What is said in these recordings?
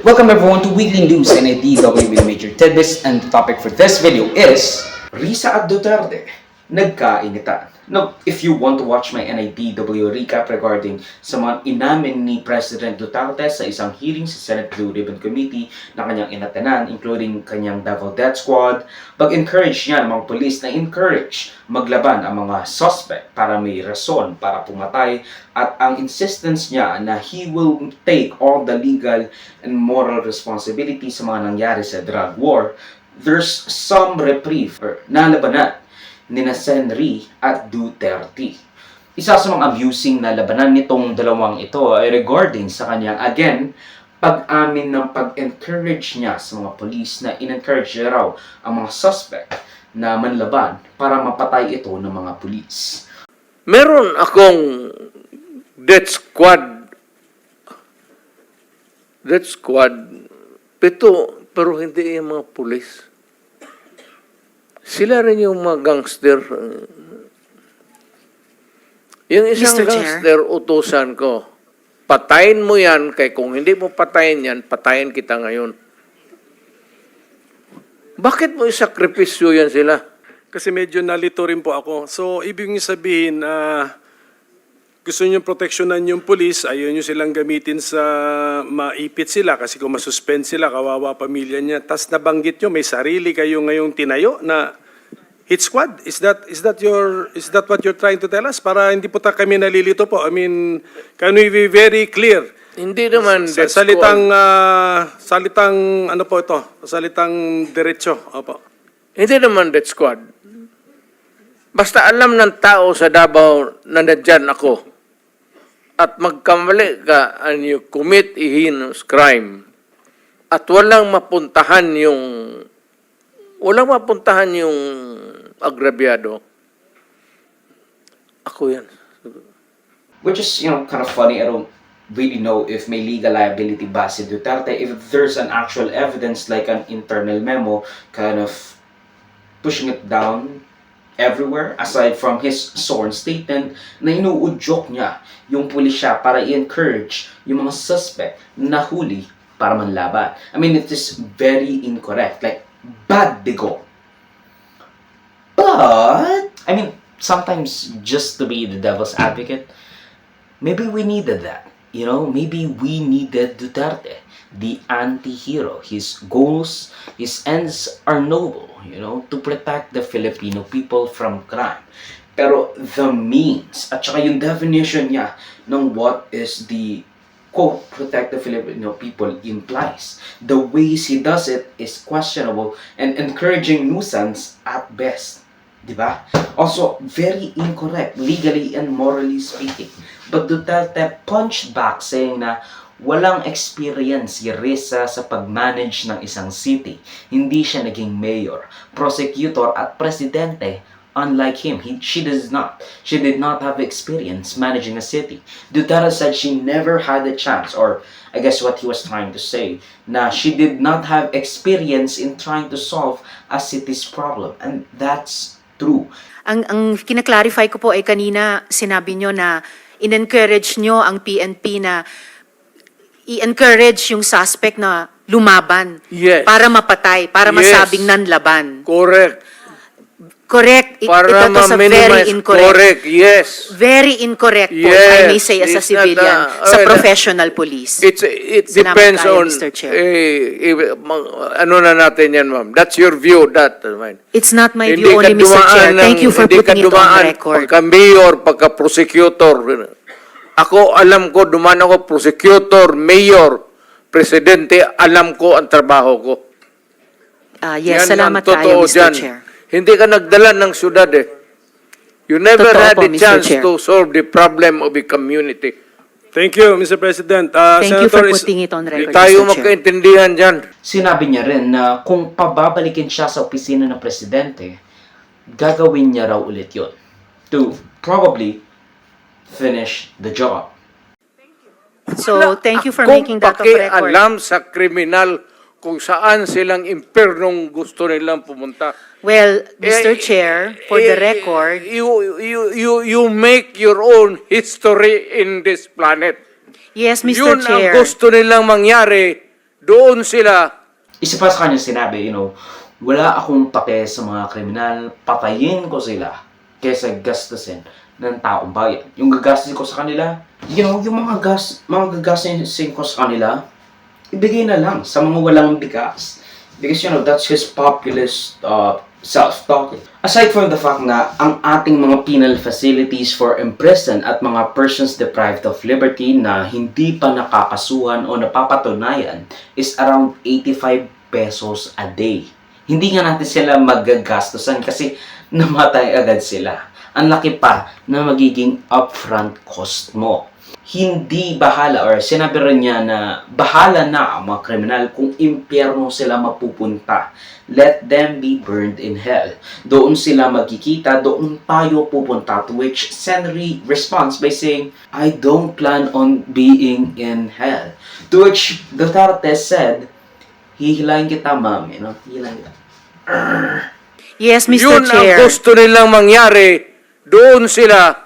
Welcome everyone to Weekly News and a DW with Major Tidbits, and the topic for this video is Risa at Duterte, nagkainitan. Now, if you want to watch my NIDW recap regarding sa mga inamin ni President Duterte sa isang hearing sa Senate Blue Ribbon Committee na kanyang inatanan, including kanyang Davao Death Squad, pag-encourage niya ng mga polis na encourage maglaban ang mga suspect para may rason para pumatay, at ang insistence niya na he will take all the legal and moral responsibility sa mga nangyari sa drug war, there's some reprieve na labanan ni Senri at Duterte. Isa sa mga abusing na labanan nitong dalawang ito ay regarding sa kanyang, again, pag-amin ng pag-encourage niya sa mga police na in-encourage niya raw ang mga suspect na manlaban para mapatay ito ng mga police. Meron akong death squad, pero hindi yung mga pulis. Sila rin yung mga gangster. Yung isang Mr. Chair? gangster, utusan ko, patayin mo yan, kaya kung hindi mo patayin yan, patayin kita ngayon. Bakit mo isakripisyo yan sila? Kasi medyo nalito rin po ako. So, ibig niyo sabihin, gusto niyo proteksyonan yung police, ayaw niyo silang gamitin sa maipit sila kasi kung masuspend sila, kawawa pamilya niya. Tapos nabanggit niyo, may sarili kayo ngayong tinayo na hit squad. Is that what you're trying to tell us? Para hindi po kami nalilito po. I mean, can we be very clear? Hindi naman death Salitang, squad. salitang, ano po ito? Salitang diretso. Opo. Hindi naman death squad. Basta alam ng tao sa Davao na nandyan ako, at magkamali ka and you commit a heinous crime at walang mapuntahan yung agrabyado, ako yan. Which is, kind of funny. I don't really know if may legal liability ba si Duterte, if there's an actual evidence like an internal memo kind of pushing it down everywhere, aside from his sworn statement na inuudyok niya yung pulisya para i-encourage yung mga suspect na huli para manlaban. I mean, it is very incorrect. Like, bad bigo. But, I mean, sometimes just to be the devil's advocate, maybe we needed that. Maybe we needed Duterte, the anti-hero. His goals, his ends are noble, to protect the Filipino people from crime. Pero the means, at saka yung definition niya ng what is the, quote, protect the Filipino people implies. The ways he does it is questionable and encouraging nuisance at best. Diba? Also, very incorrect, legally and morally speaking. But Duterte punched back saying na walang experience si Risa sa pag-manage ng isang city. Hindi siya naging mayor, prosecutor at presidente. Unlike him, she did not have experience managing a city. Duterte said she never had a chance, or I guess what he was trying to say, na she did not have experience in trying to solve a city's problem. And that's true. Ang kinaklarify ko po ay kanina sinabi nyo na in-encourage nyo ang PNP na i-encourage yung suspect na lumaban. Yes. Para mapatay, para Yes. masabing nanlaban. Correct. Correct. Para Ito sa very ma-minimize. incorrect. Correct, yes. Very incorrect po, Yes. I may say as a It's not civilian, a- sa well, professional police. It Salamat depends kayo, on, Mr. Chair. ano na natin yan, ma'am. That's your view, that. Mine. It's not my view only, Mr. Chair. Thank you for putting it on record. Pagka-mayor, pagka-prosecutor. Ako, alam ko, dumaan ako, prosecutor, mayor, presidente, alam ko ang trabaho ko. Yes, Yan salamat ang totoo kayo, Mr. dyan. Chair. Hindi ka nagdala ng syudad eh. You never Totoo had po, a Mr. chance Chair. to solve the problem of a community. Thank you, Mr. President. Thank you for Senator, putting it on Hindi record, tayo Mr. Chair. magkaintindihan dyan. Sinabi niya rin na kung pababalikin siya sa opisina ng presidente, gagawin niya raw ulit yun to probably finish the job. So, thank you for Kung making that of record. pakialam sa kriminal kung saan silang impernong gusto nilang pumunta. Well, Mr. Chair, for the record, You make your own history in this planet. yes, Mr. Yun Chair. ang gusto nilang mangyari doon sila. Isa pa sa kanya sinabi, wala akong pake sa mga kriminal, patayin ko sila kaysa gastusin ng taong bayan. Yung gagastusin ko sa kanila, yung mga gagastusin ko sa kanila, ibigay na lang sa mga walang bigas. Because, that's his populist self-talk. Aside from the fact na ang ating mga penal facilities for imprisoned at mga persons deprived of liberty na hindi pa nakakasuhan o napapatunayan is around 85 pesos a day. Hindi nga natin sila magagastusan kasi namatay agad sila. Ang laki pa na magiging upfront cost mo. Hindi bahala, or sinabi rin niya na bahala na ang mga kriminal kung impyerno sila mapupunta. Let them be burned in hell. Doon sila magkikita, doon tayo pupunta. To which Senri responds by saying, I don't plan on being in hell. To which Duterte said, hihilahin kita, ma'am. Hihilahin kita. Yes, Mr. Yun Chair. ang gusto nilang mangyari. Doon sila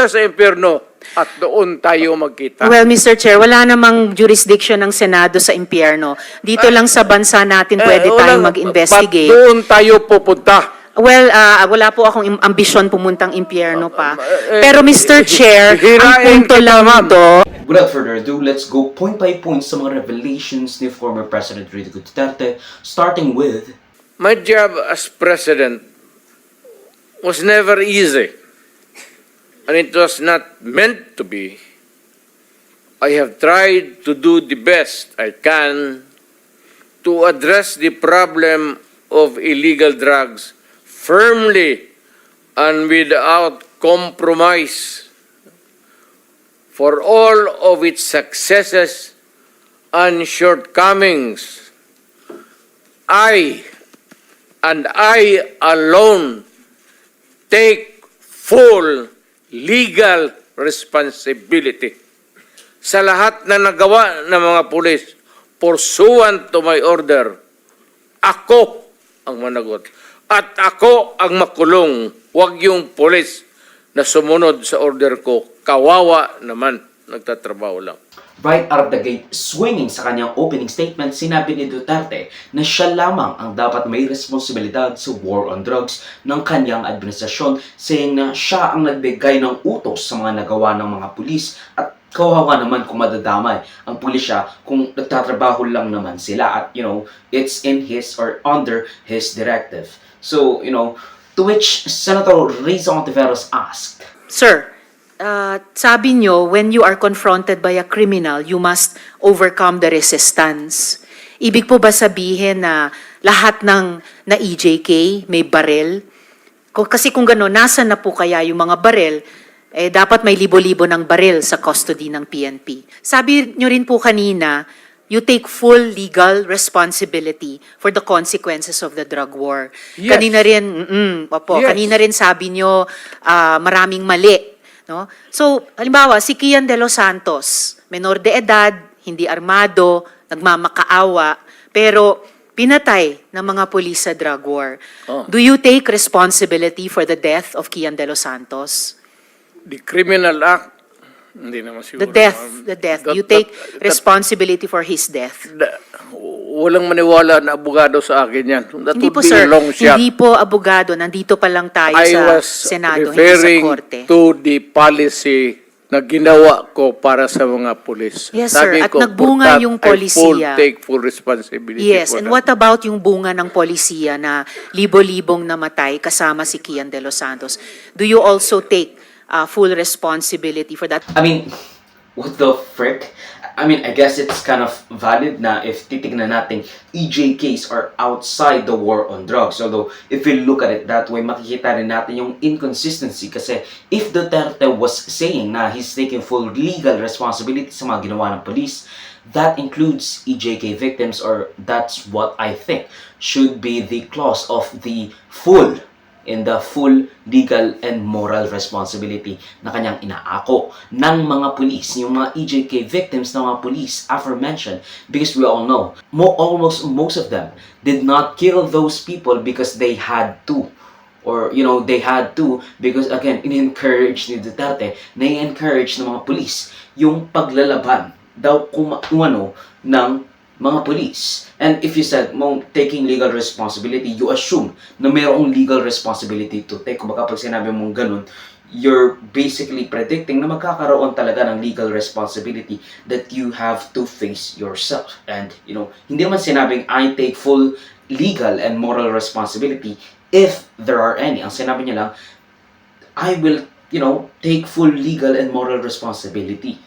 sa impyerno at doon tayo magkita. Well, Mr. Chair, wala namang jurisdiction ng Senado sa impyerno. Dito lang sa bansa natin pwede tayong mag-investigate. Ba't doon tayo pupunta? Well, wala po akong ambisyon pumuntang impyerno pa. Pero Mr. Chair, ang hirain punto kita, lang ma'am. ito, Without further ado, let's go point by point sa mga revelations ni former President Rodrigo Duterte, starting with My job as president was never easy. And it was not meant to be. I have tried to do the best I can to address the problem of illegal drugs firmly and without compromise. For all of its successes and shortcomings, I alone take full legal responsibility sa lahat na nagawa ng mga pulis pursuant to my order. Ako ang managot at ako ang makulong. Huwag yung pulis na sumunod sa order ko. Kawawa naman, nagtatrabaho lang. right out of the gate, swinging sa kanyang opening statement, sinabi ni Duterte na siya lamang ang dapat may responsibilidad sa war on drugs ng kanyang administrasyon, saying na siya ang nagbigay ng utos sa mga nagawa ng mga pulis at kawawa naman kung madadamay ang pulisya kung nagtatrabaho lang naman sila at, it's in his or under his directive. So, to which Senator Risa Ontiveros asked, Sir, sabi nyo, when you are confronted by a criminal, you must overcome the resistance. Ibig po ba sabihin na lahat ng na EJK may barel? Kasi kung gano'n, nasa na po kaya yung mga barel? Dapat may libo-libo ng barel sa custody ng PNP. Sabi nyo rin po kanina, you take full legal responsibility for the consequences of the drug war. Yes. Kanina rin, Yes. kanina rin sabi nyo, maraming mali. No? So, halimbawa, si Kian de los Santos, menor de edad, hindi armado, nagmamakaawa, pero pinatay ng mga pulis sa drug war. Oh. Do you take responsibility for the death of Kian de los Santos? The Criminal Act, hindi naman siguro. The death. You take responsibility for his death. Walang maniwala na abogado sa akin yan. That Hindi would po, be sir. a long shot. Hindi po abogado. Nandito pa lang tayo I sa was Senado, hindi sa referring Korte. to the policy na ginawa ko para sa mga pulis. Yes, sir. At nagbunga yung polisiya. I take full responsibility Yes, for and that. what about yung bunga ng polisiya na libo-libong namatay kasama si Kian de los Santos? Do you also take full responsibility for that? I mean, what the frick? I mean, I guess it's kind of valid na if titignan natin, EJKs are outside the war on drugs. Although, if we look at it that way, makikita rin natin yung inconsistency. Kasi if Duterte was saying na he's taking full legal responsibility sa mga ginawa ng police, that includes EJK victims, or that's what I think should be the clause of the full legal and moral responsibility na kanyang inaako ng mga pulis, yung mga EJK victims ng mga pulis aforementioned, because we all know, almost most of them did not kill those people because they had to, or they had to because again, in-encourage ni Duterte, na i-encourage ng mga pulis yung paglalaban daw kung ano ng mga police. And if you said, taking legal responsibility, you assume na mayroong legal responsibility to take. Kumbaga pag sinabi mong ganun, you're basically predicting na magkakaroon talaga ng legal responsibility that you have to face yourself. And, hindi naman sinabing I take full legal and moral responsibility if there are any. Ang sinabi niya lang, I will, take full legal and moral responsibility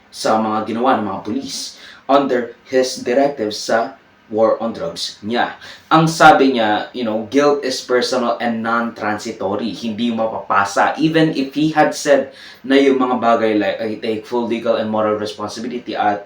sa mga ginawa ng mga police under his directives sa war on drugs niya. Ang sabi niya, guilt is personal and non-transitory. Hindi mapapasa. Even if he had said na yung mga bagay like, I take full legal and moral responsibility at,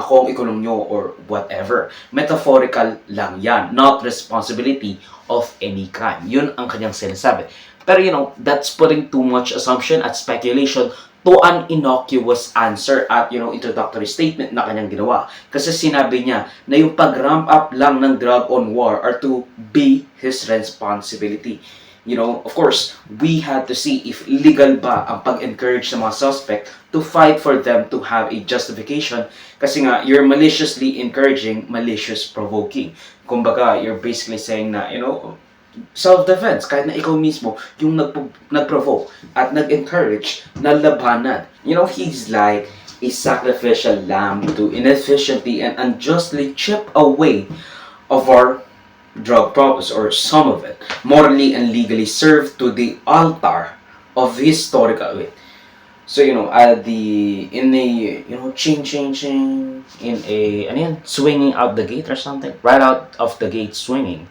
ako ang ikulong nyo or whatever. Metaphorical lang yan. Not responsibility of any crime. Yun ang kanyang sinasabi. Pero, that's putting too much assumption at speculation to an innocuous answer at, introductory statement na kanyang ginawa. Kasi sinabi niya na yung pag-ramp up lang ng drug on war are to be his responsibility. Of course, we had to see if legal ba ang pag-encourage sa mga suspect to fight for them to have a justification. Kasi nga, you're maliciously encouraging malicious provoking. Kumbaga, you're basically saying na, self-defense, kahit na ikaw mismo yung nag-provoke at nag-encourage na labanan. He's like a sacrificial lamb to inefficiently and unjustly chip away of our drug problems, or some of it, morally and legally served to the altar of historical weight. So, swinging out the gate or something, right out of the gate swinging.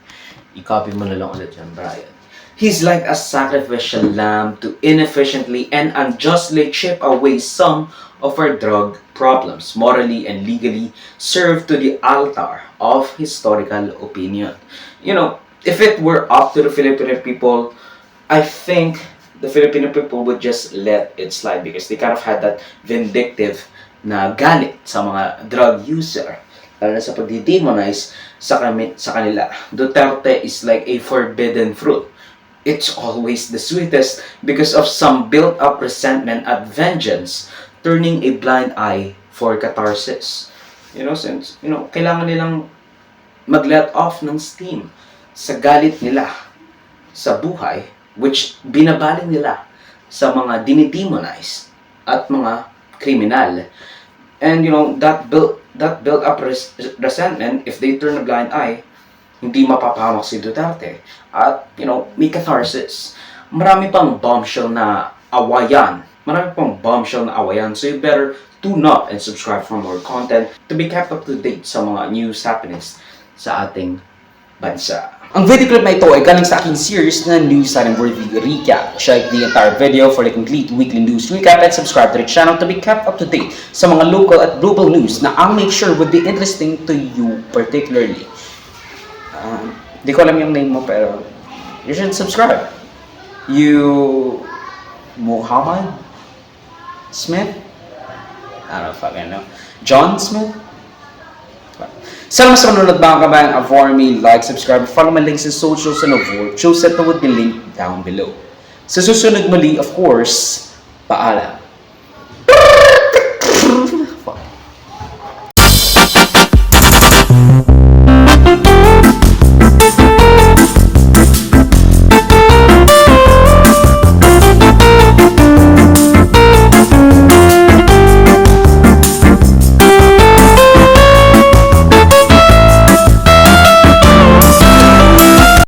I-copy mo na lang ulit yan, Brian. He's like a sacrificial lamb to inefficiently and unjustly chip away some of our drug problems, morally and legally served to the altar of historical opinion. If it were up to the Filipino people, I think the Filipino people would just let it slide because they kind of had that vindictive na galit sa mga drug user. Lalo na sa pag-demonize sa kanila. Duterte is like a forbidden fruit. It's always the sweetest because of some built-up resentment at vengeance, turning a blind eye for catharsis. Since, kailangan nilang mag-let off ng steam sa galit nila sa buhay, which binabaling nila sa mga dinidemonize at mga kriminal. And, that built up resentment, if they turn a blind eye, hindi mapapahamak si Duterte. At, may catharsis. Marami pang bombshell na awayan. So you better tune up and subscribe for more content to be kept up to date sa mga news happenings sa ating bansa. Ang video clip na ito ay galing sa aking series na News Worthy Recap. Check the entire video for the complete weekly news recap and subscribe to the channel to be kept up to date sa mga local at global news na I'll make sure would be interesting to you particularly. Di ko alam yung name mo pero you should subscribe. Muhammad Smith? I don't fucking know. John Smith? Salamat sa manunod mga kabayan. For me, like, subscribe, follow my links in socials and avoid shows that would be linked down below. Sa susunod muli, of course, paalam.